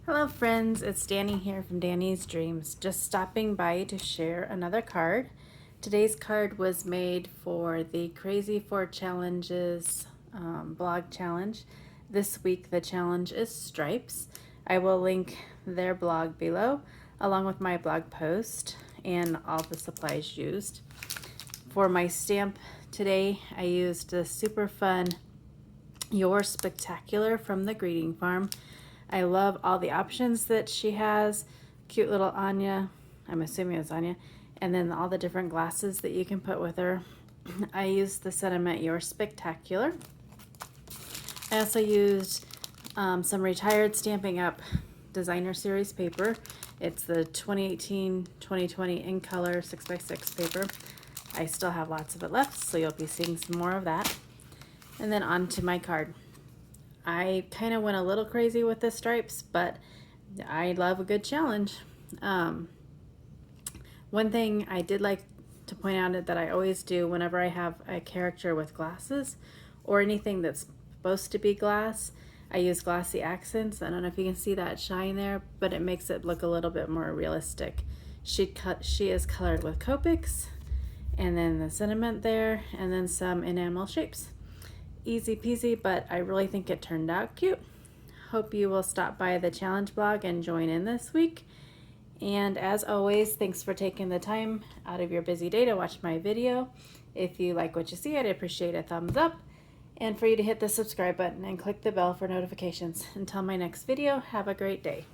Hello friends, it's Danny here from Danny's Dreams, just stopping by to share another card. Today's card was made for the Crazy 4 Challenges blog challenge. This week the challenge is stripes. I will link their blog below along with my blog post and all the supplies used. For my stamp today I used the super fun You're Spectacular from the Greeting Farm. I love all the options that she has. Cute little Anya, I'm assuming it's Anya, and then all the different glasses that you can put with her. I used the sentiment, You're Spectacular. I also used some retired Stampin' Up! Designer Series paper. It's the 2018-2020 in color 6x6 paper. I still have lots of it left, so you'll be seeing some more of that. And then on to my card. I kind of went a little crazy with the stripes, but I love a good challenge. One thing I did like to point out that I always do whenever I have a character with glasses or anything that's supposed to be glass, I use glossy accents. I don't know if you can see that shine there, but it makes it look a little bit more realistic. She is colored with Copics, and then the sentiment there, and then some enamel shapes. Easy peasy, but I really think it turned out cute. Hope you will stop by the challenge blog and join in this week. And as always, thanks for taking the time out of your busy day to watch my video. If you like what you see, I'd appreciate a thumbs up and for you to hit the subscribe button and click the bell for notifications. Until my next video, have a great day.